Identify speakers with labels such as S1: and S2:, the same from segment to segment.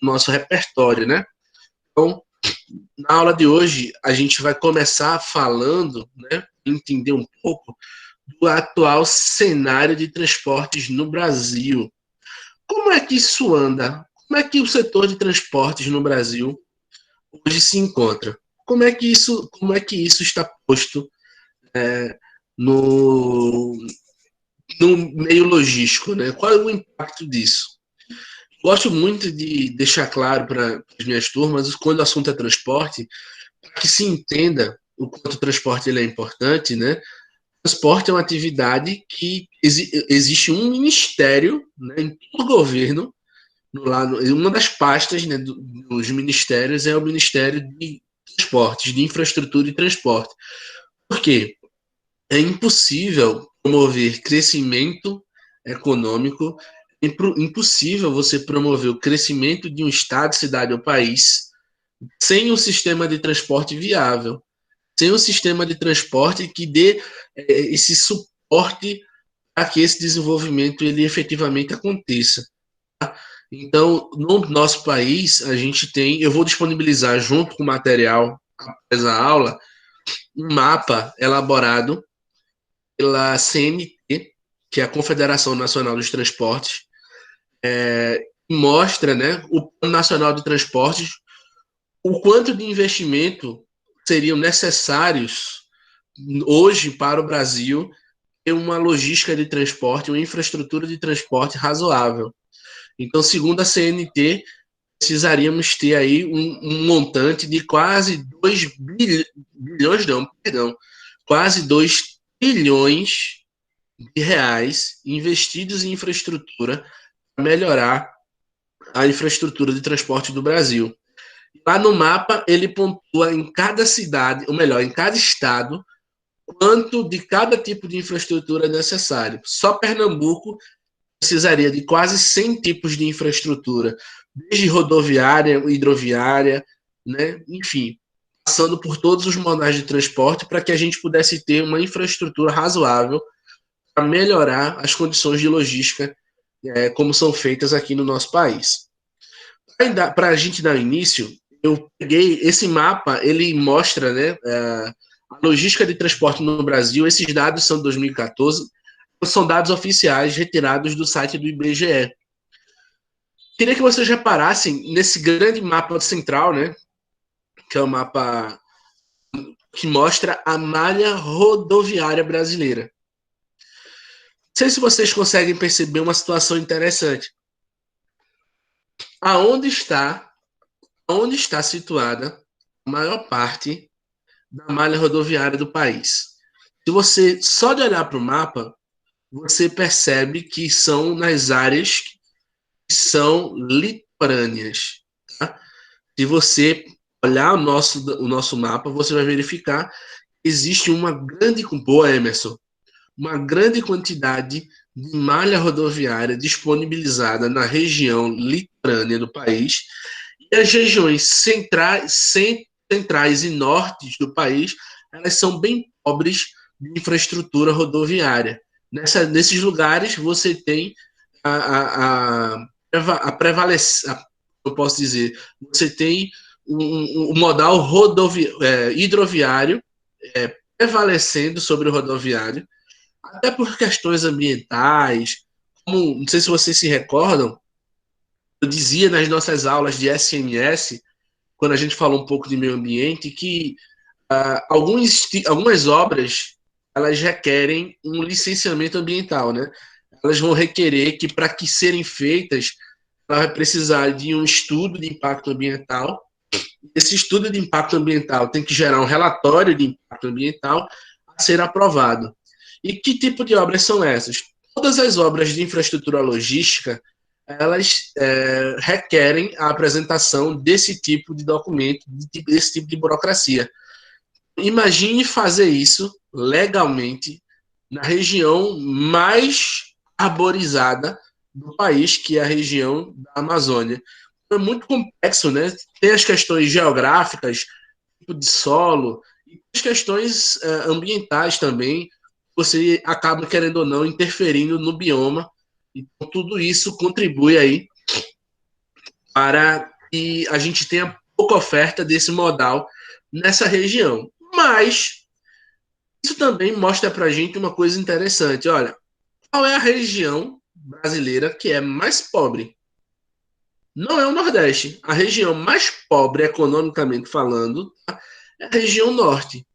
S1: nosso repertório, né? Então, na aula de hoje, a gente vai começar falando, né, entender um pouco do atual cenário de transportes no Brasil. Como é que isso anda? Como é que o setor de transportes no Brasil hoje se encontra? Como é que isso está posto no, no meio logístico, né? Qual é o impacto disso? Gosto muito de deixar claro para as minhas turmas, quando o assunto é transporte, que se entenda o quanto o transporte ele é importante, né? Transporte é uma atividade que existe um ministério, né, em todo o governo, uma das pastas, né, dos ministérios é o Ministério de Transportes, de Infraestrutura e Transporte. Por quê? É impossível promover crescimento econômico, é impossível você promover o crescimento de um estado, cidade ou país sem um sistema de transporte viável, sem um sistema de transporte que dê esse suporte para que esse desenvolvimento ele efetivamente aconteça. Tá? Então, no nosso país, a gente tem, eu vou disponibilizar junto com o material após a aula, um mapa elaborado pela CNT, que é a Confederação Nacional dos Transportes, que mostra, né, o Plano Nacional de Transportes, o quanto de investimento seriam necessários hoje para o Brasil ter uma logística de transporte, uma infraestrutura de transporte razoável. Então, segundo a CNT, precisaríamos ter aí um montante de quase 2 bilhões, não, perdão, quase 2 trilhões de reais investidos em infraestrutura para melhorar a infraestrutura de transporte do Brasil. Lá no mapa, ele pontua em cada cidade, ou melhor, em cada estado, quanto de cada tipo de infraestrutura é necessário. Só Pernambuco precisaria de quase 100 tipos de infraestrutura, desde rodoviária, hidroviária, né? Enfim, passando por todos os modais de transporte para que a gente pudesse ter uma infraestrutura razoável para melhorar as condições de logística como são feitas aqui no nosso país. Para a gente dar início, eu peguei esse mapa, ele mostra, né, a logística de transporte no Brasil. Esses dados são de 2014, são dados oficiais retirados do site do IBGE. Queria que vocês reparassem nesse grande mapa central, né, que é o mapa que mostra a malha rodoviária brasileira. Não sei se vocês conseguem perceber uma situação interessante. Aonde está, onde está situada a maior parte da malha rodoviária do país? Se você só de olhar para o mapa, você percebe que são nas áreas que são litorâneas. Tá? Se você olhar o nosso mapa, você vai verificar que existe uma grande, boa Emerson, uma grande quantidade de malha rodoviária disponibilizada na região litorânea do país, e as regiões centrais e nortes do país, elas são bem pobres de infraestrutura rodoviária. Nesses lugares, você tem a prevalecer, eu posso dizer, você tem um modal hidroviário prevalecendo sobre o rodoviário, até por questões ambientais, como, não sei se vocês se recordam, eu dizia nas nossas aulas de SMS, quando a gente falou um pouco de meio ambiente, que algumas obras elas requerem um licenciamento ambiental, né? Elas vão requerer que, para que serem feitas, ela vai precisar de um estudo de impacto ambiental. Esse estudo de impacto ambiental tem que gerar um relatório de impacto ambiental a ser aprovado. E que tipo de obras são essas? Todas as obras de infraestrutura logística, elas requerem a apresentação desse tipo de documento, desse tipo de burocracia. Imagine fazer isso legalmente na região mais arborizada do país, que é a região da Amazônia. É muito complexo, né? Tem as questões geográficas, tipo de solo, e as questões ambientais também. Você acaba, querendo ou não, interferindo no bioma. Então, tudo isso contribui aí para que a gente tenha pouca oferta desse modal nessa região. Mas isso também mostra para a gente uma coisa interessante. Olha, qual é a região brasileira que é mais pobre? Não é o Nordeste. A região mais pobre, economicamente falando, tá? É a região Norte.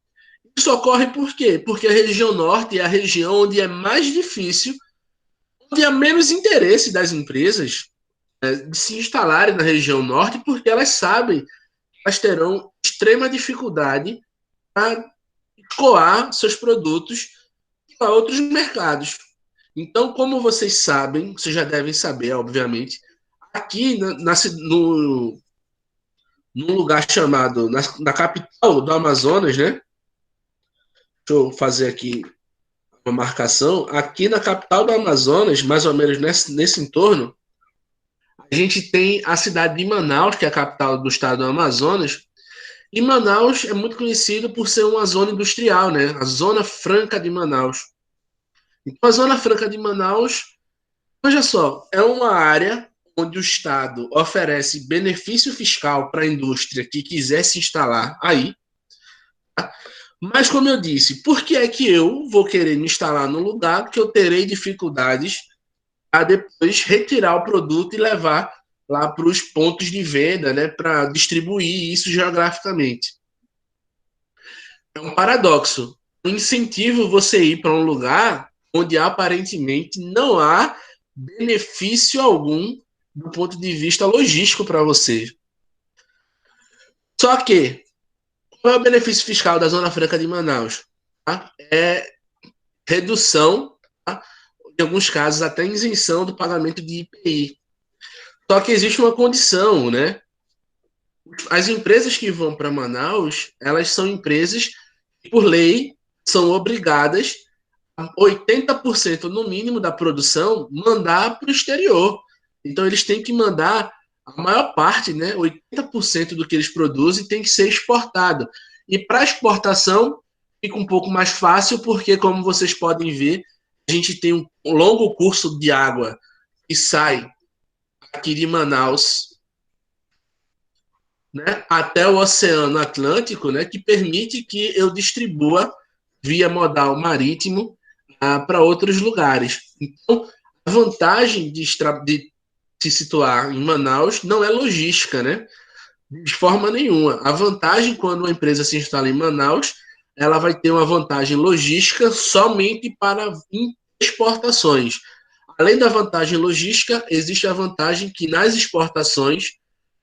S1: Isso ocorre por quê? Porque a região Norte é a região onde é mais difícil, onde há menos interesse das empresas de se instalarem na região Norte, porque elas sabem que elas terão extrema dificuldade para escoar seus produtos para outros mercados. Então, como vocês sabem, vocês já devem saber, obviamente, aqui num lugar chamado, na capital do Amazonas, né? Deixa eu fazer aqui uma marcação. Aqui na capital do Amazonas, mais ou menos nesse entorno, a gente tem a cidade de Manaus, que é a capital do estado do Amazonas. E Manaus é muito conhecido por ser uma zona industrial, né? A Zona Franca de Manaus. Então, a Zona Franca de Manaus, veja só, é uma área onde o Estado oferece benefício fiscal para a indústria que quiser se instalar aí. Tá? Mas, como eu disse, por que é que eu vou querer me instalar num lugar que eu terei dificuldades a depois retirar o produto e levar lá para os pontos de venda, né, para distribuir isso geograficamente? É um paradoxo. Um incentivo você ir para um lugar onde aparentemente não há benefício algum do ponto de vista logístico para você. Só que, qual é o benefício fiscal da Zona Franca de Manaus? Tá? É redução, tá? Em alguns casos até isenção do pagamento de IPI. Só que existe uma condição, né? As empresas que vão para Manaus, elas são empresas que, por lei, são obrigadas 80% no mínimo da produção mandar para o exterior. Então eles têm que mandar a maior parte, né, 80% do que eles produzem tem que ser exportado. E para exportação fica um pouco mais fácil porque, como vocês podem ver, a gente tem um longo curso de água que sai aqui de Manaus, né, até o Oceano Atlântico, né, que permite que eu distribua via modal marítimo para outros lugares. Então, a vantagem de se situar em Manaus não é logística, né? De forma nenhuma. A vantagem quando uma empresa se instala em Manaus, ela vai ter uma vantagem logística somente para exportações. Além da vantagem logística, existe a vantagem que nas exportações,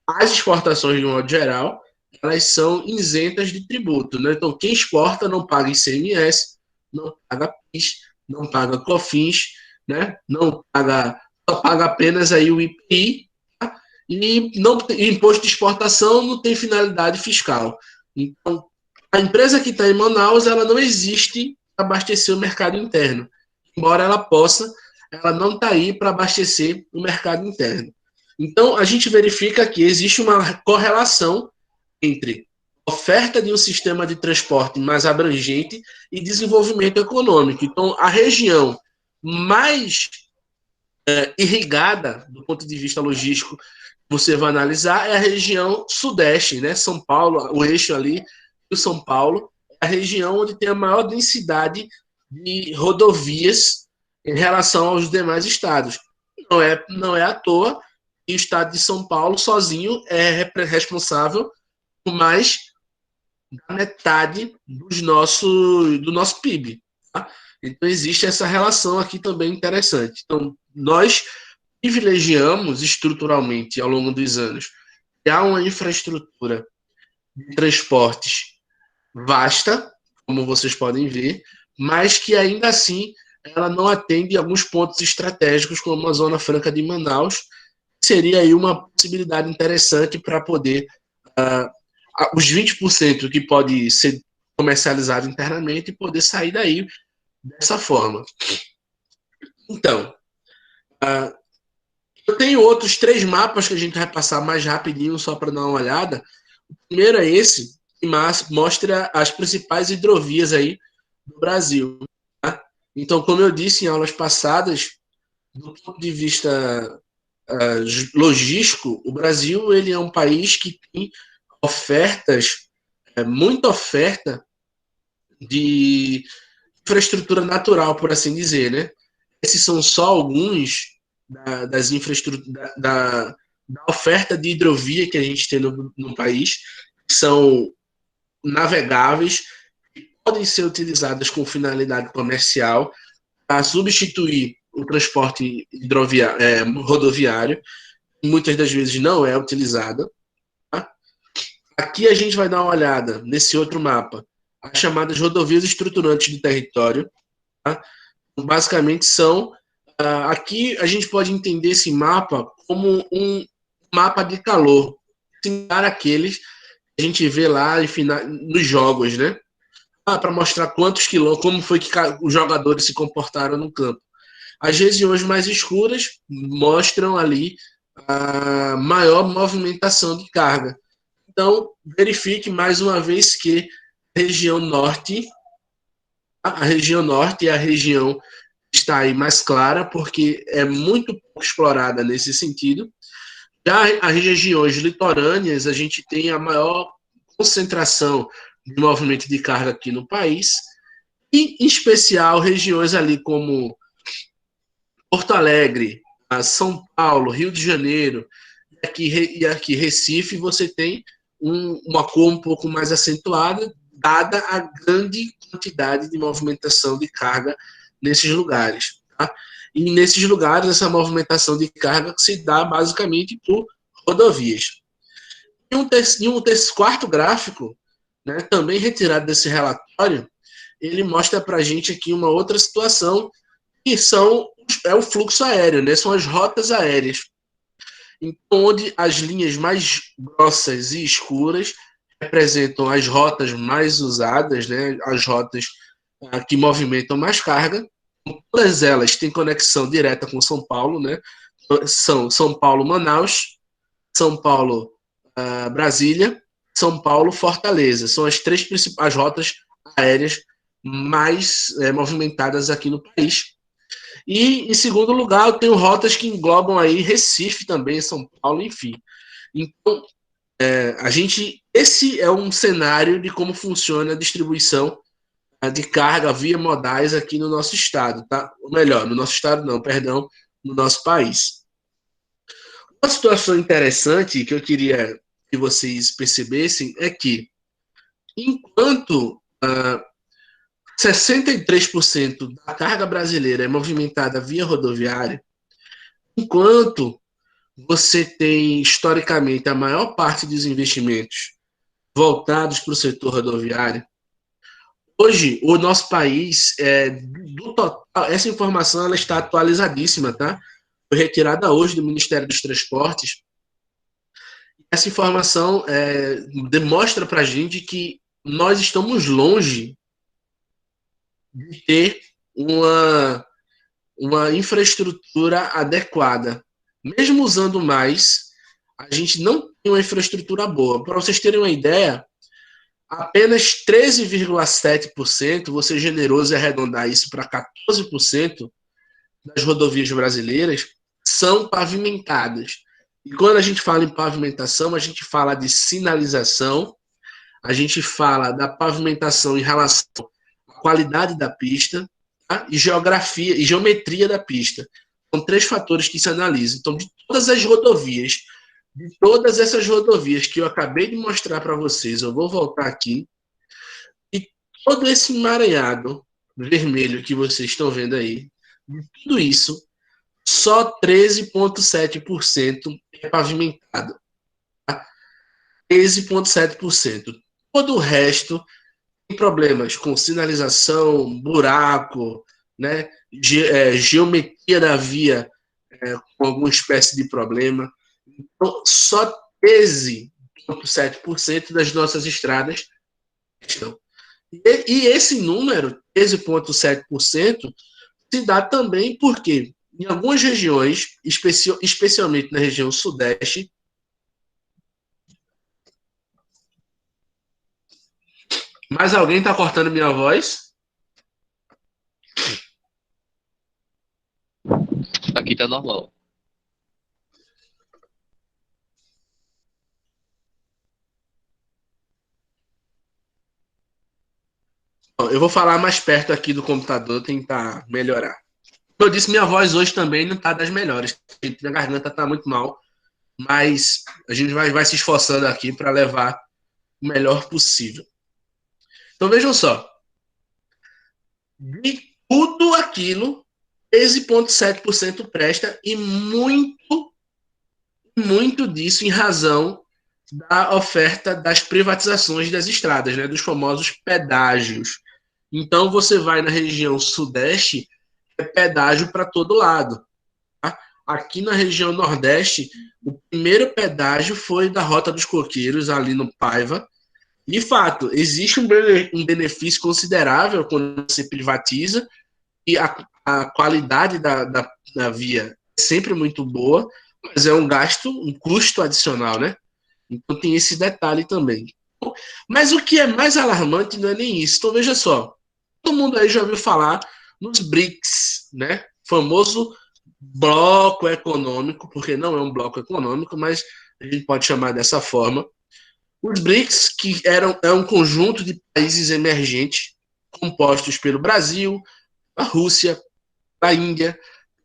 S1: as exportações de um modo geral, elas são isentas de tributo, né? Então, quem exporta não paga ICMS, não paga PIS, não paga COFINS, né? Não paga, só paga apenas aí o IPI, tá? E não imposto de exportação não tem finalidade fiscal. Então, a empresa que está em Manaus, ela não existe para abastecer o mercado interno. Embora ela possa, ela não está aí para abastecer o mercado interno. Então, a gente verifica que existe uma correlação entre oferta de um sistema de transporte mais abrangente e desenvolvimento econômico. Então, a região mais irrigada, do ponto de vista logístico, você vai analisar, é a região sudeste, né? São Paulo, o eixo ali do São Paulo, é a região onde tem a maior densidade de rodovias em relação aos demais estados. Não é à toa que o estado de São Paulo sozinho é responsável por mais da metade do nosso PIB. Tá? Então, existe essa relação aqui também interessante. Então, nós privilegiamos estruturalmente, ao longo dos anos, criar uma infraestrutura de transportes vasta, como vocês podem ver, mas que ainda assim ela não atende alguns pontos estratégicos, como a Zona Franca de Manaus, que seria aí uma possibilidade interessante para poder os 20% que pode ser comercializado internamente e poder sair daí dessa forma. Então, eu tenho outros 3 mapas que a gente vai passar mais rapidinho só para dar uma olhada. O primeiro é esse, que mostra as principais hidrovias aí do Brasil. Tá? Então, como eu disse em aulas passadas, do ponto de vista logístico, o Brasil ele é um país que tem ofertas, muita oferta de infraestrutura natural, por assim dizer, né? Esses são só alguns das infraestruturas, da oferta de hidrovia que a gente tem no país, que são navegáveis, podem ser utilizadas com finalidade comercial para substituir o transporte rodoviário, que muitas das vezes não é utilizada. Tá? Aqui a gente vai dar uma olhada nesse outro mapa, as chamadas rodovias estruturantes do território. Tá? Basicamente são. Aqui a gente pode entender esse mapa como um mapa de calor, similar àqueles que a gente vê lá nos jogos, né? Para mostrar quantos quilômetros, como foi que os jogadores se comportaram no campo. As regiões mais escuras mostram ali a maior movimentação de carga. Então, verifique mais uma vez que a região norte é a região que está aí mais clara, porque é muito pouco explorada nesse sentido. Já as regiões litorâneas, a gente tem a maior concentração de movimento de carga aqui no país, e em especial regiões ali como Porto Alegre, São Paulo, Rio de Janeiro e aqui Recife, você tem uma cor um pouco mais acentuada, dada a grande quantidade de movimentação de carga nesses lugares. Tá? E nesses lugares, essa movimentação de carga se dá basicamente por rodovias. Quarto gráfico, né, também retirado desse relatório, ele mostra para a gente aqui uma outra situação, que é o fluxo aéreo, né, são as rotas aéreas. Então, onde as linhas mais grossas e escuras representam as rotas mais usadas, né, as rotas que movimentam mais carga. Todas elas têm conexão direta com São Paulo, né? São São Paulo-Manaus, São Paulo-Brasília, São Paulo-Fortaleza. São as três principais rotas aéreas mais movimentadas aqui no país. E, em segundo lugar, eu tenho rotas que englobam aí Recife também, São Paulo, enfim. Então, esse é um cenário de como funciona a distribuição de carga via modais aqui no nosso estado, tá? Ou melhor, no nosso estado não, perdão, no nosso país. Uma situação interessante que eu queria que vocês percebessem é que, enquanto 63% da carga brasileira é movimentada via rodoviária, enquanto você tem, historicamente, a maior parte dos investimentos voltados para o setor rodoviário, hoje, o nosso país, do total, essa informação ela está atualizadíssima, tá? Foi retirada hoje do Ministério dos Transportes. Essa informação demonstra para a gente que nós estamos longe de ter uma infraestrutura adequada. Mesmo usando mais, a gente não tem uma infraestrutura boa. Para vocês terem uma ideia, apenas 13,7%, vou ser generoso e arredondar isso para 14% das rodovias brasileiras, são pavimentadas. E quando a gente fala em pavimentação, a gente fala de sinalização, a gente fala da pavimentação em relação à qualidade da pista, tá? E geografia e geometria da pista. São três fatores que se analisam. Então, de todas essas rodovias que eu acabei de mostrar para vocês, eu vou voltar aqui, e todo esse emaranhado vermelho que vocês estão vendo aí, de tudo isso, só 13,7% é pavimentado. Tá? 13,7%. Todo o resto tem problemas com sinalização, buraco, né? Geometria da via com alguma espécie de problema. Então, só 13,7% das nossas estradas estão. E esse número, 13,7%, se dá também porque em algumas regiões, especialmente na região sudeste, mais alguém está cortando minha voz?
S2: Aqui tá normal.
S1: Eu vou falar mais perto aqui do computador, tentar melhorar. Como eu disse, minha voz hoje também não está das melhores. Minha garganta está muito mal, mas a gente vai se esforçando aqui para levar o melhor possível. Então vejam só, de tudo aquilo, 13,7% presta e muito disso em razão da oferta das privatizações das estradas, né, dos famosos pedágios. Então você vai na região sudeste, é pedágio para todo lado. Tá? Aqui na região nordeste, o primeiro pedágio foi da Rota dos Coqueiros, ali no Paiva. De fato, existe um benefício considerável quando você privatiza, e a qualidade da via é sempre muito boa, mas é um gasto, um custo adicional, né? Então tem esse detalhe também. Mas o que é mais alarmante não é nem isso. Então veja só, todo mundo aí já ouviu falar nos BRICS, né? Famoso bloco econômico, porque não é um bloco econômico, mas a gente pode chamar dessa forma. Os BRICS, que é um conjunto de países emergentes compostos pelo Brasil, a Rússia, a Índia,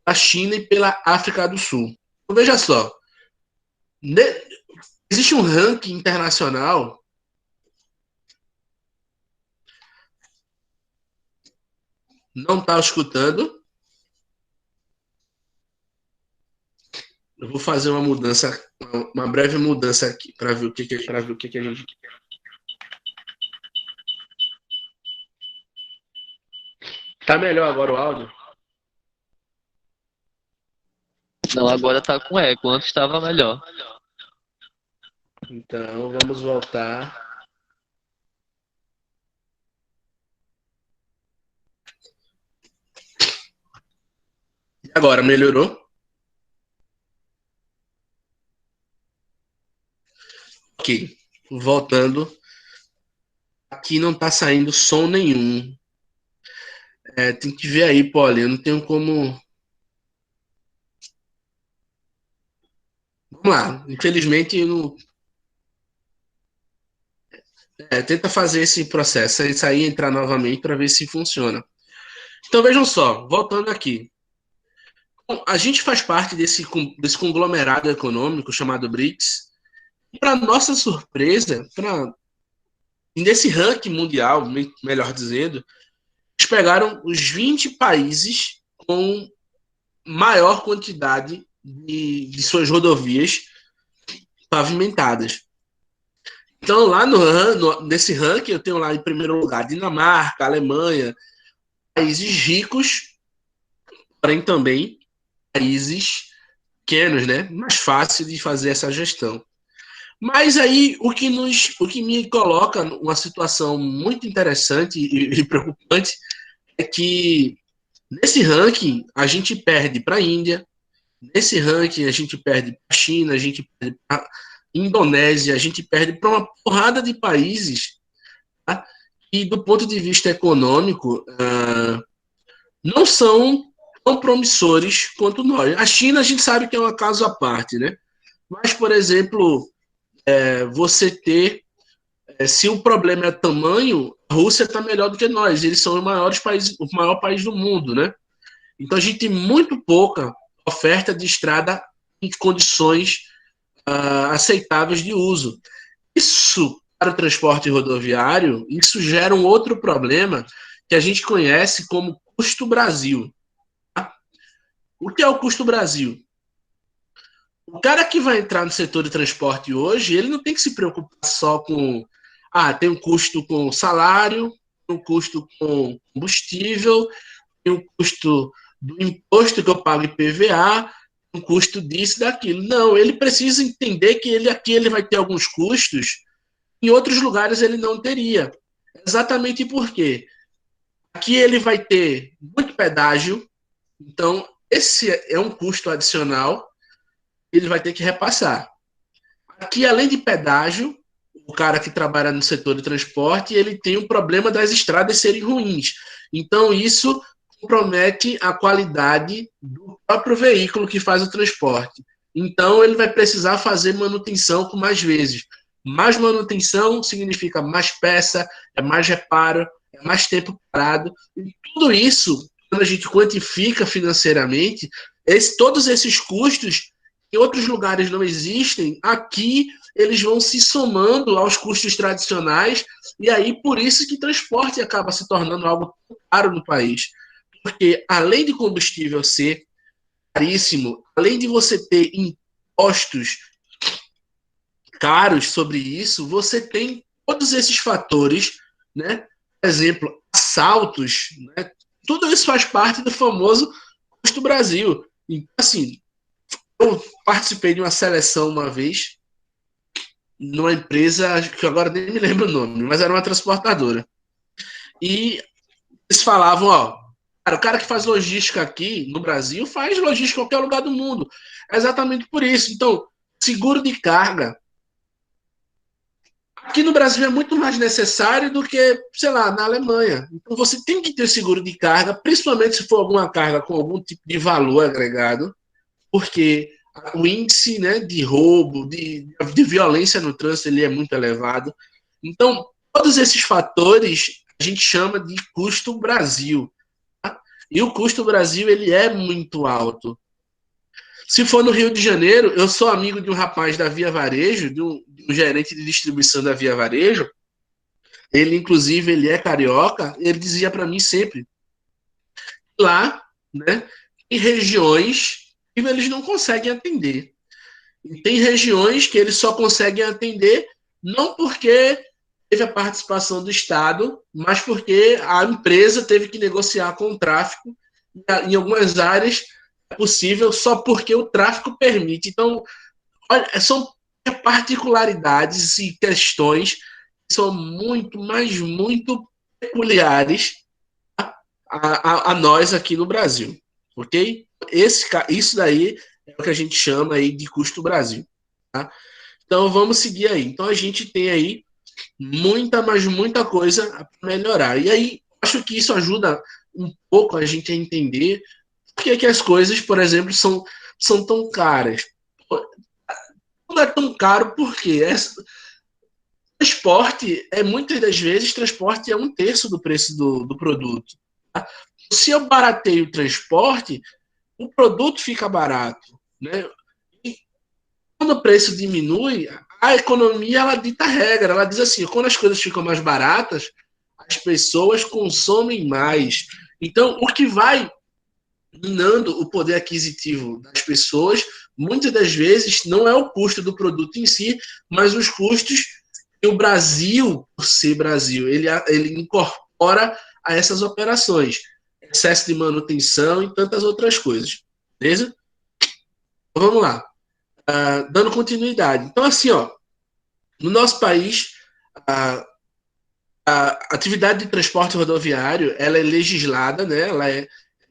S1: a China e pela África do Sul. Então, veja só, existe um ranking internacional. Não está escutando? Eu vou fazer uma mudança, uma breve mudança aqui, para ver o que a gente. Tá melhor agora o áudio?
S2: Não, agora tá com eco, antes estava melhor.
S1: Então, vamos voltar. E agora, melhorou? Ok. Voltando. Aqui não tá saindo som nenhum. Tem que ver aí, Polly. Eu não tenho como. Vamos lá. Infelizmente, eu não. Tenta fazer esse processo, aí sair e entrar novamente para ver se funciona. Então vejam só, voltando aqui. Bom, a gente faz parte desse conglomerado econômico chamado BRICS. E para nossa surpresa, nesse ranking mundial, melhor dizendo, eles pegaram os 20 países com maior quantidade de suas rodovias pavimentadas. Então, lá nesse ranking, eu tenho lá em primeiro lugar Dinamarca, Alemanha, países ricos, porém também países pequenos, né? Mais fácil de fazer essa gestão. Mas aí o que me coloca numa situação muito interessante e preocupante é que nesse ranking a gente perde para a Índia, nesse ranking a gente perde para a China, a gente perde para a Indonésia, a gente perde para uma porrada de países, tá? E do ponto de vista econômico não são tão promissores quanto nós. A China a gente sabe que é um caso à parte, né? Mas, por exemplo, você ter. Se o problema é tamanho, a Rússia está melhor do que nós. Eles são os maiores países, o maior país do mundo, né? Então a gente tem muito pouca oferta de estrada em condições aceitáveis de uso. Isso, para o transporte rodoviário, isso gera um outro problema que a gente conhece como custo Brasil. Tá? O que é o custo Brasil? O cara que vai entrar no setor de transporte hoje, ele não tem que se preocupar só com tem um custo com salário, tem um custo com combustível, tem um custo do imposto que eu pago IPVA, um custo disso, daquilo. Não, ele precisa entender que aqui ele vai ter alguns custos, em outros lugares ele não teria. Exatamente por quê? Aqui ele vai ter muito pedágio, então esse é um custo adicional, ele vai ter que repassar. Aqui, além de pedágio, o cara que trabalha no setor de transporte, ele tem um problema das estradas serem ruins. Então, isso compromete a qualidade do próprio veículo que faz o transporte. Então, ele vai precisar fazer manutenção com mais vezes. Mais manutenção significa mais peça, é mais reparo, é mais tempo parado. E tudo isso, quando a gente quantifica financeiramente, todos esses custos em outros lugares não existem, aqui eles vão se somando aos custos tradicionais, e aí por isso que transporte acaba se tornando algo caro no país. Porque além de combustível ser caríssimo, além de você ter impostos caros sobre isso, você tem todos esses fatores, né? Por exemplo, assaltos, né? Tudo isso faz parte do famoso custo Brasil. Então, assim, eu participei de uma seleção uma vez numa empresa que eu agora nem me lembro o nome, mas era uma transportadora. E eles falavam, ó, cara, o cara que faz logística aqui no Brasil faz logística em qualquer lugar do mundo. É exatamente por isso. Então, seguro de carga aqui no Brasil é muito mais necessário do que, sei lá, na Alemanha. Então você tem que ter seguro de carga, principalmente se for alguma carga com algum tipo de valor agregado, porque o índice, né, de roubo, de violência no trânsito, ele é muito elevado. Então, todos esses fatores a gente chama de custo Brasil. Tá? E o custo Brasil, ele é muito alto. Se for no Rio de Janeiro, eu sou amigo de um rapaz da Via Varejo, de um gerente de distribuição da Via Varejo. Ele, inclusive, ele é carioca. Ele dizia para mim sempre, lá, né, em regiões que eles não conseguem atender. E tem regiões que eles só conseguem atender não porque teve a participação do Estado, mas porque a empresa teve que negociar com o tráfico. Em algumas áreas é possível só porque o tráfico permite. Então, olha, são particularidades e questões que são muito, mas muito peculiares a nós aqui no Brasil, ok? Isso daí é o que a gente chama aí de custo Brasil, tá? Então vamos seguir aí. Então a gente tem aí muita, mas muita coisa para melhorar. E aí acho que isso ajuda um pouco a gente a entender por que as coisas, por exemplo, são tão caras. Não é tão caro porque transporte muitas das vezes transporte é um terço do preço do produto. Tá? Se eu barateio o transporte, o produto fica barato, né? E quando o preço diminui, a economia ela dita regra, ela diz assim, quando as coisas ficam mais baratas, as pessoas consomem mais. Então, o que vai minando o poder aquisitivo das pessoas, muitas das vezes não é o custo do produto em si, mas os custos que o Brasil, por ser Brasil, ele incorpora a essas operações. Excesso de manutenção e tantas outras coisas. Beleza? Então, vamos lá. Dando continuidade. Então, assim, ó, no nosso país, a atividade de transporte rodoviário, ela é legislada, né?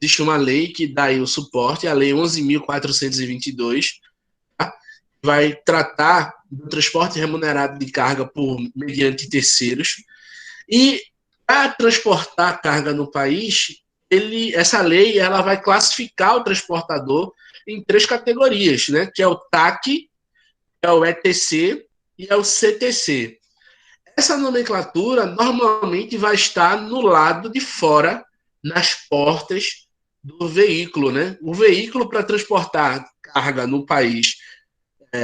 S1: Existe uma lei que dá aí o suporte, a Lei 11.422, tá? Vai tratar do transporte remunerado de carga mediante terceiros. E para transportar carga no país, essa lei ela vai classificar o transportador em 3 categorias, né? Que é o TAC, é o ETC e é o CTC. Essa nomenclatura normalmente vai estar no lado de fora, nas portas do veículo, né? O veículo para transportar carga no país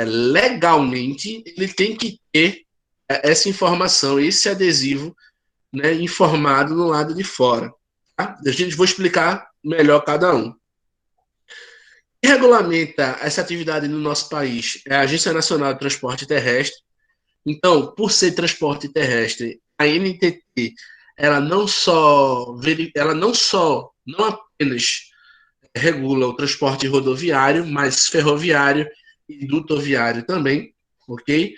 S1: legalmente, ele tem que ter essa informação, esse adesivo, né, informado no lado de fora. Tá? A gente vou explicar melhor cada um. Quem regulamenta essa atividade no nosso país é a Agência Nacional de Transporte Terrestre. Então, por ser transporte terrestre, a NTT não apenas regula o transporte rodoviário, mas ferroviário e dutoviário também, ok?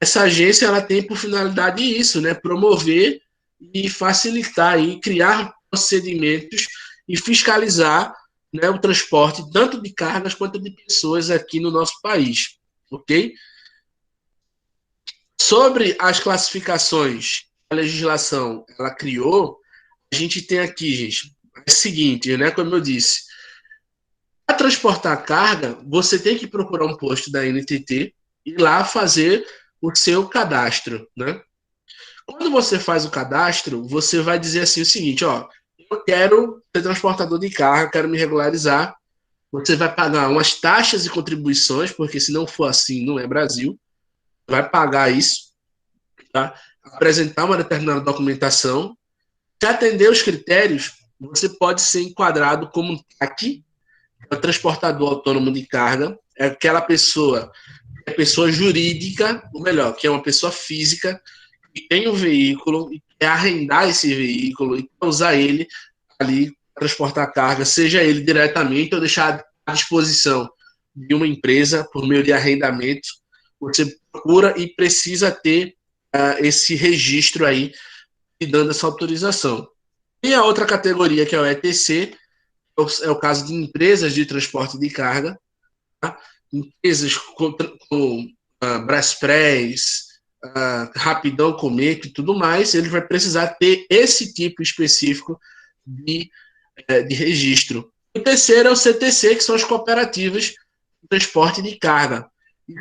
S1: Essa agência ela tem por finalidade isso, né? Promover e facilitar e criar procedimentos e fiscalizar, né, o transporte tanto de cargas quanto de pessoas aqui no nosso país, ok? Sobre as classificações que a legislação ela criou, a gente tem aqui, gente, é o seguinte, né? Como eu disse, para transportar carga, você tem que procurar um posto da NTT e lá fazer o seu cadastro, né? Quando você faz o cadastro, você vai dizer assim o seguinte, ó, eu quero ser transportador de carga, quero me regularizar. Você vai pagar umas taxas e contribuições, porque se não for assim, não é Brasil. Vai pagar isso, tá? Apresentar uma determinada documentação. Se atender os critérios, você pode ser enquadrado como um TAC, transportador autônomo de carga. É aquela pessoa, é pessoa jurídica, ou melhor, que é uma pessoa física, que tem um veículo e quer arrendar esse veículo e usar ele ali para transportar carga, seja ele diretamente ou deixar à disposição de uma empresa por meio de arrendamento. Você procura e precisa ter esse registro aí, dando essa autorização. E a outra categoria, que é o ETC, é o caso de empresas de transporte de carga, tá? Empresas com Braspress, Rapidão, Cometa e tudo mais, ele vai precisar ter esse tipo específico de registro. O terceiro é o CTC, que são as cooperativas de transporte de carga.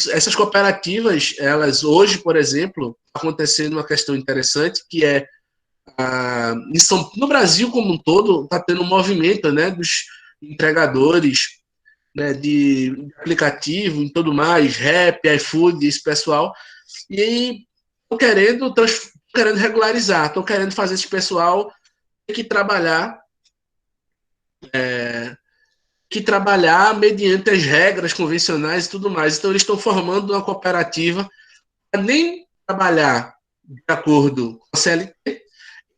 S1: Essas cooperativas, elas hoje, por exemplo, acontecendo uma questão interessante, que é no Brasil como um todo, está tendo um movimento, né, dos entregadores, né, de aplicativo e tudo mais, Rap, iFood, esse pessoal, e aí estão querendo regularizar, estão querendo fazer esse pessoal ter que trabalhar mediante as regras convencionais e tudo mais. Então, eles estão formando uma cooperativa para nem trabalhar de acordo com a CLT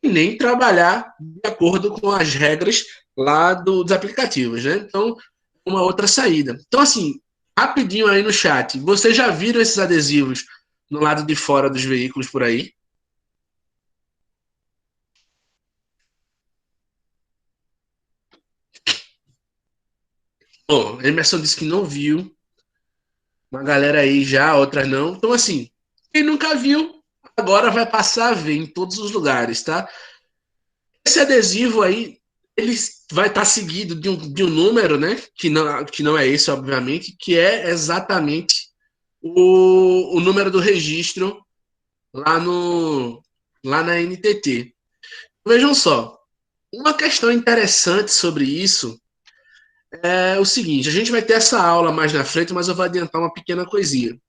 S1: e nem trabalhar de acordo com as regras lá dos aplicativos, né? Então, uma outra saída. Então, assim, rapidinho aí no chat, vocês já viram esses adesivos no lado de fora dos veículos por aí? Bom, Emerson disse que não viu, uma galera aí já, outras não. Então, assim, quem nunca viu, agora vai passar a ver em todos os lugares, tá? Esse adesivo aí, ele vai estar seguido de um número, né? Que não é esse, obviamente, que é exatamente o número do registro lá, lá na NTT. Vejam só, uma questão interessante sobre isso é o seguinte: a gente vai ter essa aula mais na frente, mas eu vou adiantar uma pequena coisinha.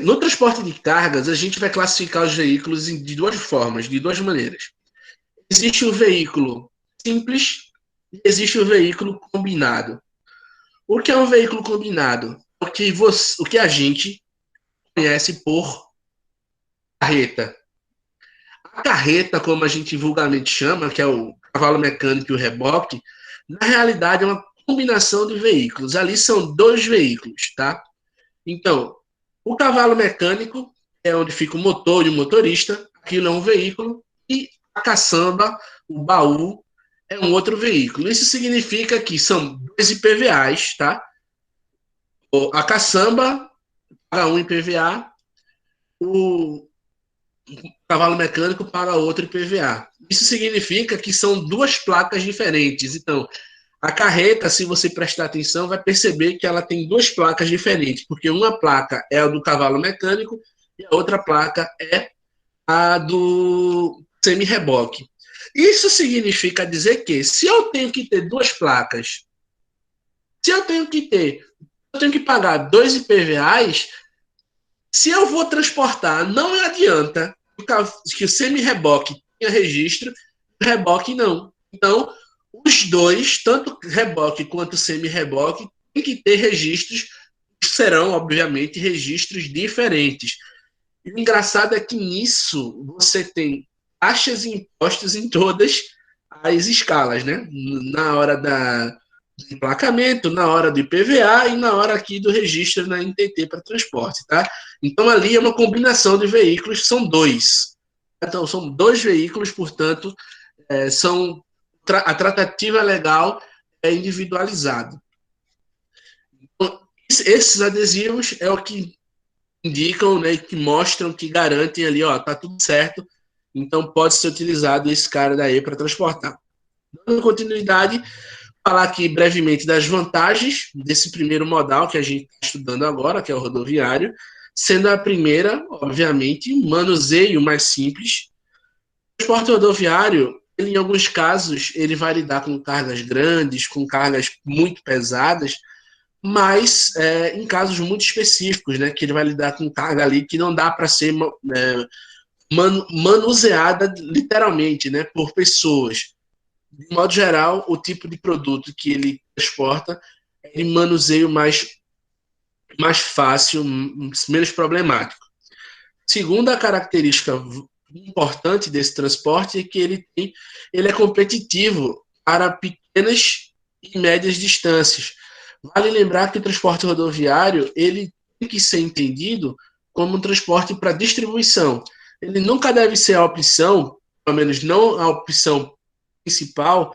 S1: No transporte de cargas, a gente vai classificar os veículos de duas formas, de duas maneiras. Existe o veículo simples e existe o veículo combinado. O que é um veículo combinado? O que a gente conhece por carreta. A carreta, como a gente vulgarmente chama, que é o cavalo mecânico e o reboque, na realidade é uma combinação de veículos. Ali são dois veículos, tá? Então, o cavalo mecânico é onde fica o motor e o motorista, aquilo é um veículo, e a caçamba, o baú, é um outro veículo. Isso significa que são dois IPVAs, tá? A caçamba paga um IPVA, o cavalo mecânico paga outro IPVA. Isso significa que são duas placas diferentes. Então, a carreta, se você prestar atenção, vai perceber que ela tem duas placas diferentes, porque uma placa é a do cavalo mecânico e a outra placa é a do semi-reboque. Isso significa dizer que se eu tenho que ter duas placas, se eu tenho que pagar dois IPVAs, se eu vou transportar, não adianta que o semi-reboque tenha registro, o reboque não. Então, os dois, tanto reboque quanto semi-reboque, tem que ter registros, serão, obviamente, registros diferentes. E o engraçado é que nisso você tem taxas e impostos em todas as escalas, né? Na hora do emplacamento, na hora do IPVA e na hora aqui do registro na NTT para transporte, tá? Então ali é uma combinação de veículos, são dois. Então são dois veículos, portanto, a tratativa legal é individualizada. Então, esses adesivos é o que indicam, né, que mostram, que garantem ali, ó, tá tudo certo, então pode ser utilizado esse cara daí para transportar. Dando continuidade, falar aqui brevemente das vantagens desse primeiro modal que a gente está estudando agora, que é o rodoviário. sendo a primeira, obviamente, manuseio mais simples. O transporte rodoviário, ele, em alguns casos, ele vai lidar com cargas grandes, com cargas muito pesadas, mas em casos muito específicos, né, que ele vai lidar com carga ali que não dá para ser manuseada literalmente, né, por pessoas. De modo geral, o tipo de produto que ele transporta é de manuseio mais fácil, menos problemático. Segunda característica importante desse transporte é que ele é competitivo para pequenas e médias distâncias. Vale lembrar que o transporte rodoviário ele tem que ser entendido como um transporte para distribuição. Ele nunca deve ser a opção, pelo menos não a opção principal,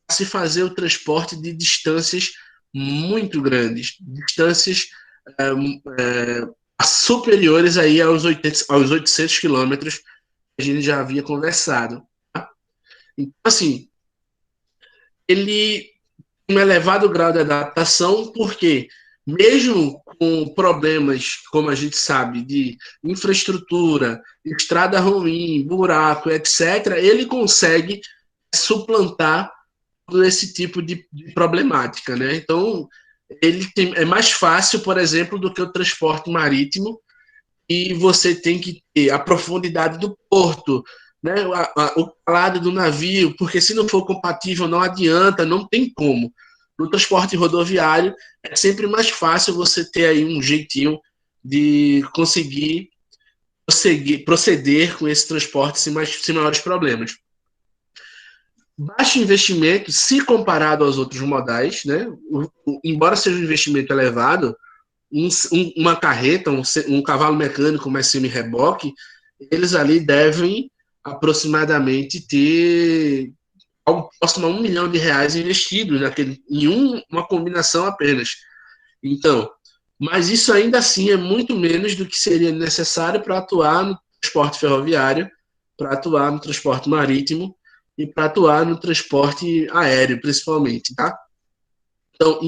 S1: para se fazer o transporte de distâncias muito grandes, distâncias superiores aí aos 800 quilômetros que a gente já havia conversado. Tá? Então, assim, ele tem um elevado grau de adaptação, porque mesmo com problemas, como a gente sabe, de infraestrutura, estrada ruim, buraco, etc., ele consegue suplantar todo esse tipo de problemática, né? Então, é mais fácil, por exemplo, do que o transporte marítimo, e você tem que ter a profundidade do porto, né, o calado do navio, porque se não for compatível não adianta, não tem como. No transporte rodoviário é sempre mais fácil você ter aí um jeitinho de conseguir proceder com esse transporte sem maiores problemas. Baixo investimento, se comparado aos outros modais, né? Embora seja um investimento elevado, uma carreta, um cavalo mecânico mais semi-reboque, eles ali devem aproximadamente ter algo próximo a R$ 1 milhão investidos uma combinação apenas. Então, mas isso ainda assim é muito menos do que seria necessário para atuar no transporte ferroviário, para atuar no transporte marítimo e para atuar no transporte aéreo, principalmente, tá? Então,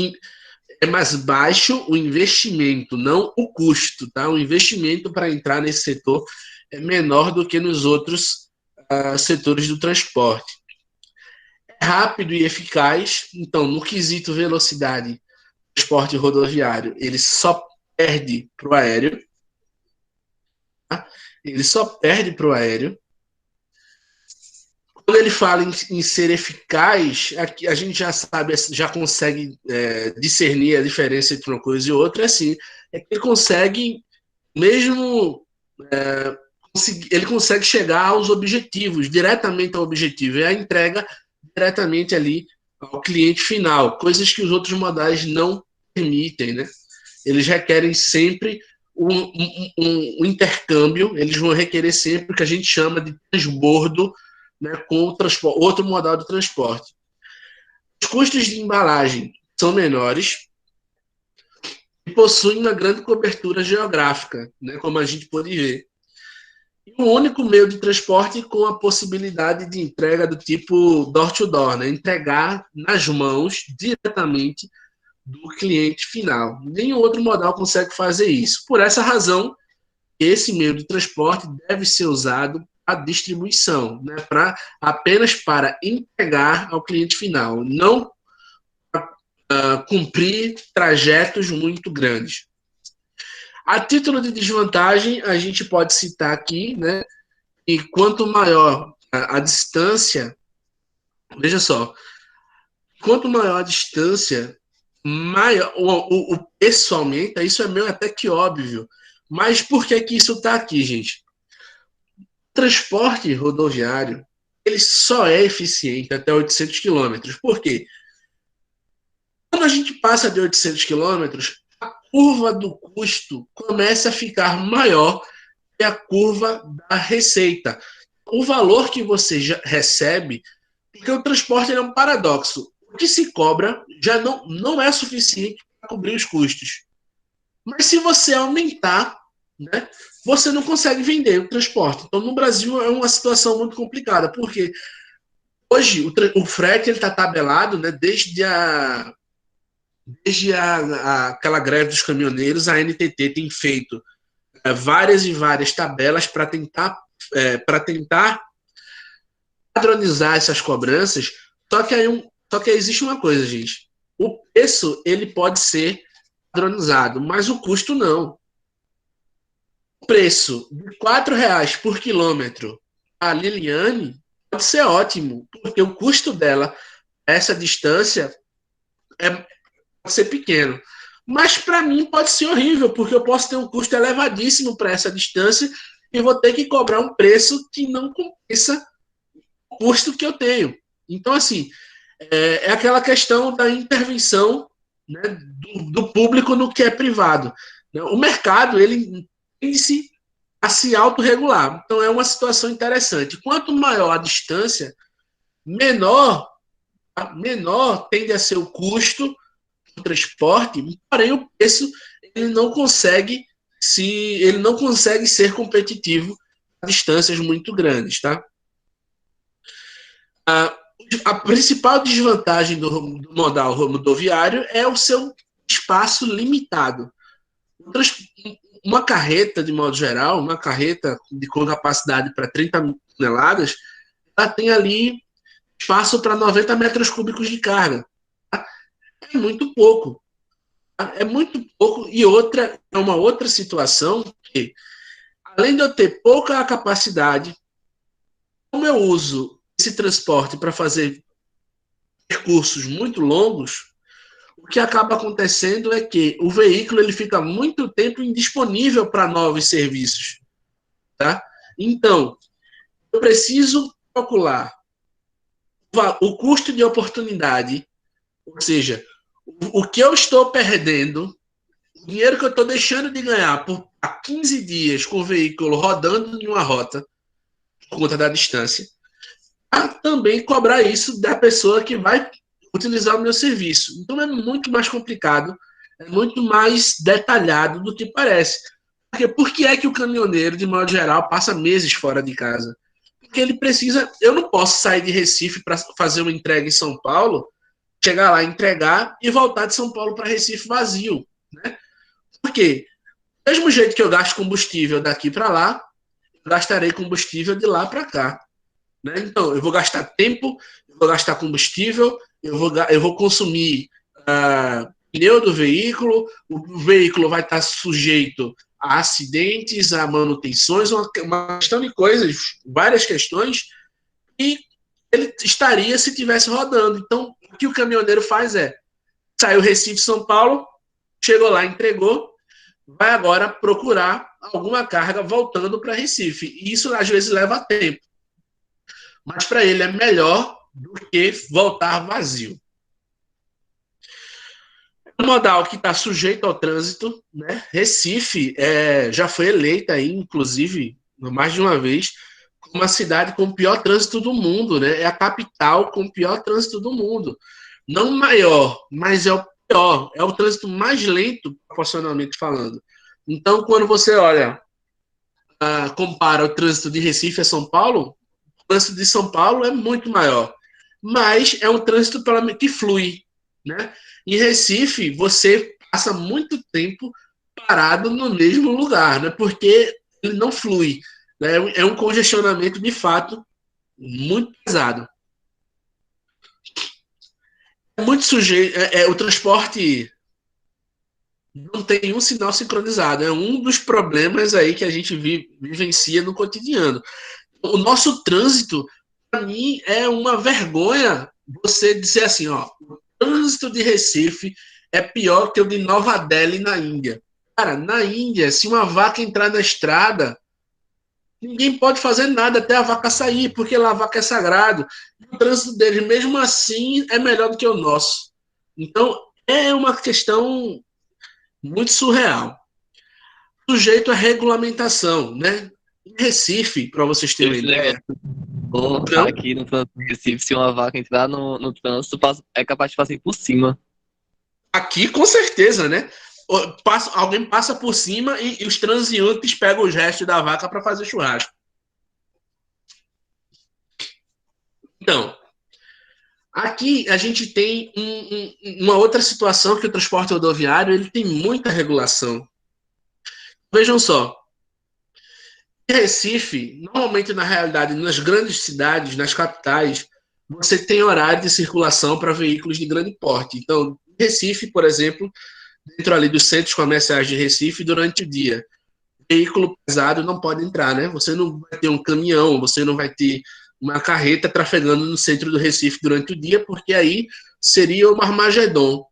S1: é mais baixo o investimento, não o custo, tá? O investimento para entrar nesse setor é menor do que nos outros setores do transporte. É rápido e eficaz, então, no quesito velocidade, o transporte rodoviário, ele só perde para o aéreo, tá? Ele só perde para o aéreo. Quando ele fala em ser eficaz, aqui a gente já sabe, já consegue discernir a diferença entre uma coisa e outra. É assim, é que ele consegue, mesmo ele consegue chegar aos objetivos, diretamente ao objetivo, e a entrega diretamente ali ao cliente final, coisas que os outros modais não permitem, né? Eles requerem sempre um intercâmbio, eles vão requerer sempre o que a gente chama de transbordo, né, com outro modal de transporte. Os custos de embalagem são menores e possuem uma grande cobertura geográfica, né, como a gente pode ver. E um único meio de transporte com a possibilidade de entrega do tipo door-to-door, né, entregar nas mãos diretamente do cliente final. Nenhum outro modal consegue fazer isso. Por essa razão, esse meio de transporte deve ser usado a distribuição, né, apenas para entregar ao cliente final, não cumprir trajetos muito grandes. A título de desvantagem, a gente pode citar aqui, né, que quanto maior a distância, veja só, quanto maior a distância, maior o preço aumenta. Isso é meio até que óbvio, mas por que isso está aqui, gente? Transporte rodoviário, ele só é eficiente até 800 quilômetros. Por quê? Quando a gente passa de 800 quilômetros, a curva do custo começa a ficar maior que a curva da receita. O valor que você já recebe, porque o transporte é um paradoxo. O que se cobra já não é suficiente para cobrir os custos. Mas se você aumentar, né, você não consegue vender o transporte. Então, no Brasil é uma situação muito complicada, porque hoje o frete está tabelado, né, desde aquela greve dos caminhoneiros, a NTT tem feito várias e várias tabelas para tentar padronizar essas cobranças. Só que existe uma coisa, gente. O preço ele pode ser padronizado, mas o custo não. O preço de R$ 4 por quilômetro a Liliane pode ser ótimo, porque o custo dela, essa distância, pode ser pequeno. Mas para mim pode ser horrível, porque eu posso ter um custo elevadíssimo para essa distância e vou ter que cobrar um preço que não compensa o custo que eu tenho. Então, assim, é aquela questão da intervenção, né, do público no que é privado. O mercado, ele tende-se a se autorregular. Então, é uma situação interessante. Quanto maior a distância, menor tende a ser o custo do transporte, porém o preço ele não consegue ser competitivo a distâncias muito grandes, tá? A principal desvantagem do modal rodoviário é o seu espaço limitado. Uma carreta, de modo geral, uma carreta com capacidade para 30 toneladas, ela tem ali espaço para 90 metros cúbicos de carga. Tá? É muito pouco. Tá? É muito pouco. E é uma outra situação que, além de eu ter pouca capacidade, como eu uso esse transporte para fazer percursos muito longos, o que acaba acontecendo é que o veículo ele fica muito tempo indisponível para novos serviços. Tá? Então, eu preciso calcular o custo de oportunidade, ou seja, o que eu estou perdendo, o dinheiro que eu estou deixando de ganhar por 15 dias com o veículo rodando em uma rota, por conta da distância, a também cobrar isso da pessoa que vai utilizar o meu serviço. Então é muito mais complicado, é muito mais detalhado do que parece. Por que é que o caminhoneiro, de modo geral, passa meses fora de casa? Porque ele precisa. Eu não posso sair de Recife para fazer uma entrega em São Paulo, chegar lá, entregar e voltar de São Paulo para Recife vazio. Né? Por quê? Do mesmo jeito que eu gasto combustível daqui para lá, eu gastarei combustível de lá para cá. Né? Então, eu vou gastar tempo, eu vou gastar combustível, eu vou consumir pneu do veículo, o veículo vai estar sujeito a acidentes, a manutenções, uma questão de coisas, várias questões, e ele estaria se tivesse rodando. Então, o que o caminhoneiro faz é, saiu Recife, São Paulo, chegou lá, entregou, vai agora procurar alguma carga voltando para Recife. E isso, às vezes, leva tempo. Mas para ele é melhor do que voltar vazio. O modal que está sujeito ao trânsito, né? Recife já foi eleita aí, inclusive, mais de uma vez, como a cidade com o pior trânsito do mundo, né? É a capital com o pior trânsito do mundo. Não o maior, mas é o pior. É o trânsito mais lento, proporcionalmente falando. Então, quando você olha, compara o trânsito de Recife a São Paulo, o trânsito de São Paulo é muito maior. Mas é um trânsito que flui, né? Em Recife, você passa muito tempo parado no mesmo lugar, né? Porque ele não flui. Né? É um congestionamento, de fato, muito pesado. É muito sujeito. O transporte não tem um sinal sincronizado. É um dos problemas aí que a gente vivencia no cotidiano. O nosso trânsito, para mim, é uma vergonha você dizer assim, ó, o trânsito de Recife é pior que o de Nova Delhi na Índia. Cara, na Índia, se uma vaca entrar na estrada, ninguém pode fazer nada até a vaca sair, porque lá a vaca é sagrado. O trânsito deles, mesmo assim, é melhor do que o nosso. Então, é uma questão muito surreal. Sujeito à regulamentação, né? Em Recife, para vocês terem uma ideia.
S2: Aqui no trânsito de Recife, se uma vaca entrar no trânsito, é capaz de passar por cima.
S1: Aqui, com certeza, né? Alguém passa por cima e os transeuntes pegam os restos da vaca para fazer churrasco. Então, aqui a gente tem uma outra situação que o transporte rodoviário ele tem muita regulação. Vejam só, Em Recife, normalmente, na realidade, nas grandes cidades, nas capitais, você tem horário de circulação para veículos de grande porte. Então, Recife, por exemplo, dentro ali dos centros comerciais de Recife, durante o dia, veículo pesado não pode entrar, né? Você não vai ter um caminhão, você não vai ter uma carreta trafegando no centro do Recife durante o dia, porque aí seria um Armagedon.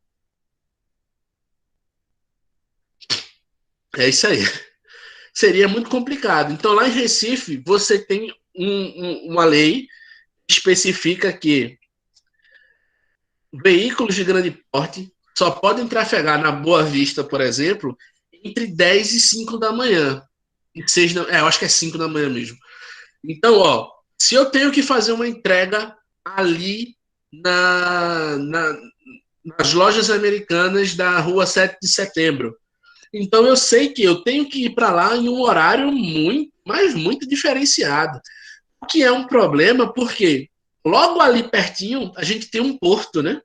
S1: É isso aí. Seria muito complicado. Então, lá em Recife, você tem uma lei que especifica que veículos de grande porte só podem trafegar na Boa Vista, por exemplo, entre 10 e 5 da manhã. E 6 eu acho que é 5 da manhã mesmo. Então, ó, se eu tenho que fazer uma entrega ali nas lojas americanas da Rua 7 de Setembro, então eu sei que eu tenho que ir para lá em um horário muito, mas muito diferenciado. O que é um problema porque logo ali pertinho a gente tem um porto, né?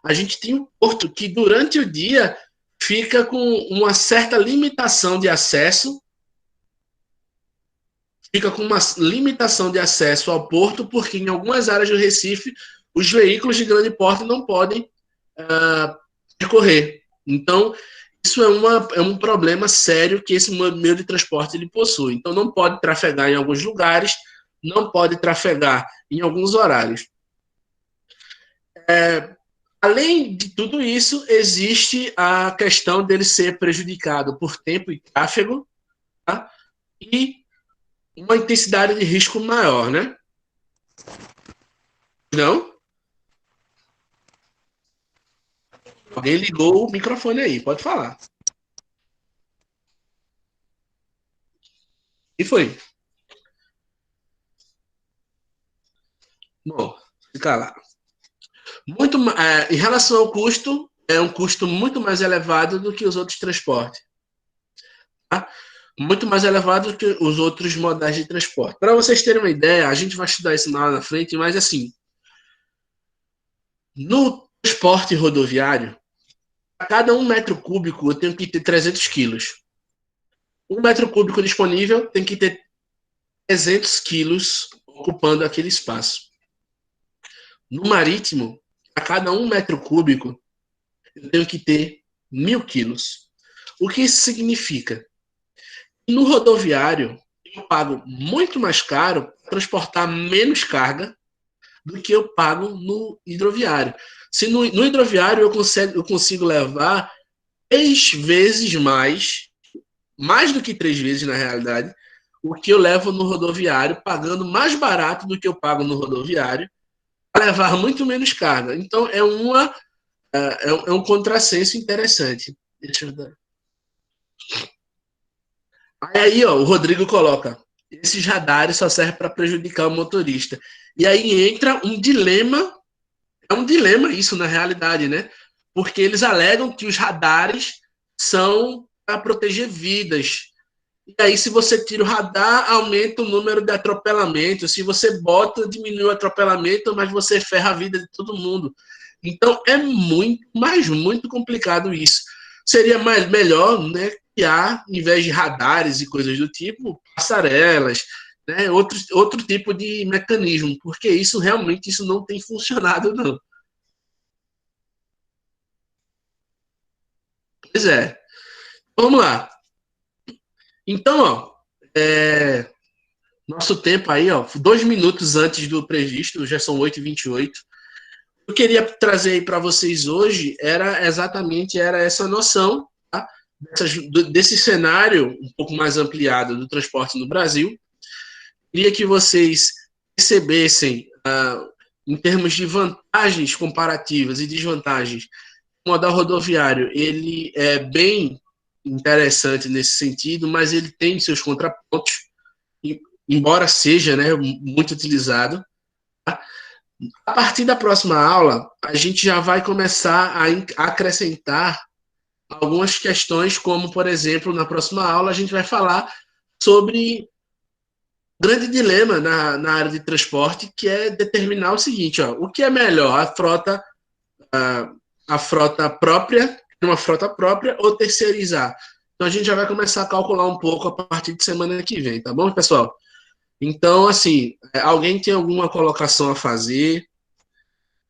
S1: A gente tem um porto que durante o dia fica com uma certa limitação de acesso, ao porto, porque em algumas áreas do Recife os veículos de grande porte não podem percorrer. Então, isso é um problema sério que esse meio de transporte ele possui. Então, não pode trafegar em alguns lugares, não pode trafegar em alguns horários. Além de tudo isso, existe a questão dele ser prejudicado por tempo e tráfego, tá? E uma intensidade de risco maior, né? Não? Alguém ligou o microfone aí, pode falar. E foi. Bom, fica lá. Em relação ao custo, é um custo muito mais elevado do que os outros transportes. Tá? Muito mais elevado do que os outros modais de transporte. Para vocês terem uma ideia, a gente vai estudar isso lá na frente, mas assim, no transporte rodoviário, a cada 1 metro cúbico eu tenho que ter 300 quilos. 1 metro cúbico disponível tem que ter 300 quilos ocupando aquele espaço. No marítimo, a cada 1 metro cúbico eu tenho que ter 1.000 quilos. O que isso significa? No rodoviário, eu pago muito mais caro para transportar menos carga do que eu pago no hidroviário. Se no hidroviário eu consigo levar 3 vezes mais do que 3 vezes na realidade, o que eu levo no rodoviário, pagando mais barato do que eu pago no rodoviário, para levar muito menos carga. Então é um contrassenso interessante. Deixa eu dar. Aí, ó, o Rodrigo coloca: esses radares só servem para prejudicar o motorista. E aí entra um dilema, é um dilema isso na realidade, né? Porque eles alegam que os radares são para proteger vidas. E aí, se você tira o radar, aumenta o número de atropelamentos. Se você bota, diminui o atropelamento, mas você ferra a vida de todo mundo. Então, é muito, mas muito complicado isso. Seria melhor, né, criar, em vez de radares e coisas do tipo, passarelas, né, outro tipo de mecanismo, porque isso não tem funcionado, não. Pois é. Vamos lá. Então, ó, nosso tempo aí, ó, 2 minutos antes do previsto, já são 8h28. Eu queria trazer aí para vocês hoje era essa noção, tá? Desse cenário um pouco mais ampliado do transporte no Brasil. Queria que vocês percebessem, em termos de vantagens comparativas e desvantagens, o modal rodoviário ele é bem interessante nesse sentido, mas ele tem seus contrapontos, embora seja, né, muito utilizado. Tá? A partir da próxima aula, a gente já vai começar a acrescentar algumas questões, como, por exemplo, na próxima aula, a gente vai falar sobre o grande dilema na área de transporte, que é determinar o seguinte: ó, o que é melhor, a frota própria, uma frota própria, ou terceirizar? Então a gente já vai começar a calcular um pouco a partir de semana que vem, tá bom, pessoal? Então, assim, alguém tem alguma colocação a fazer?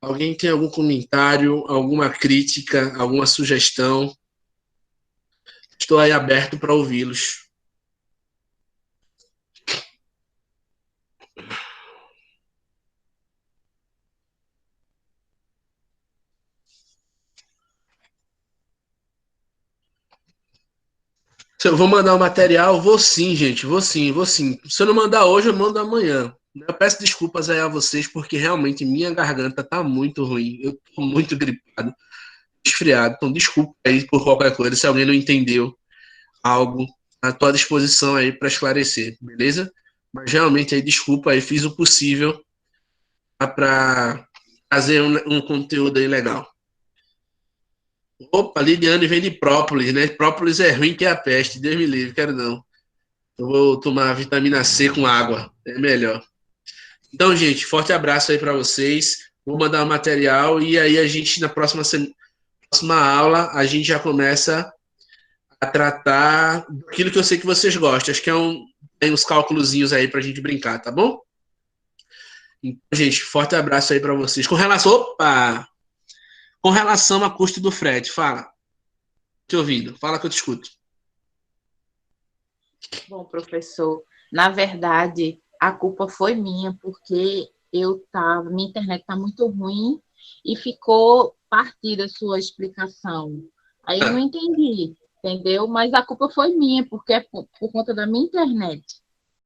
S1: Alguém tem algum comentário, alguma crítica, alguma sugestão? Estou aí aberto para ouvi-los. Se eu vou mandar o material, vou sim, gente. Vou sim, vou sim. Se eu não mandar hoje, eu mando amanhã. Eu peço desculpas aí a vocês, porque realmente minha garganta tá muito ruim. Eu tô muito gripado, resfriado. Então, desculpa aí por qualquer coisa. Se alguém não entendeu algo, à tua disposição aí para esclarecer, beleza? Mas realmente aí, desculpa aí, fiz o possível para trazer um conteúdo aí legal. Opa, Lidiane vem de própolis, né? Própolis é ruim que é a peste, Deus me livre, quero não. Eu vou tomar vitamina C com água, é melhor. Então, gente, forte abraço aí para vocês. Vou mandar o material e aí a gente, na próxima aula, a gente já começa a tratar daquilo que eu sei que vocês gostam. Acho que tem uns cálculozinhos aí para a gente brincar, tá bom? Então, gente, forte abraço aí para vocês. Com relação a custo do frete, fala. Te ouvindo, fala que eu te escuto.
S3: Bom, professor, na verdade, a culpa foi minha, porque minha internet está muito ruim e ficou partida a sua explicação. Aí eu não entendi, entendeu? Mas a culpa foi minha, porque é por conta da minha internet.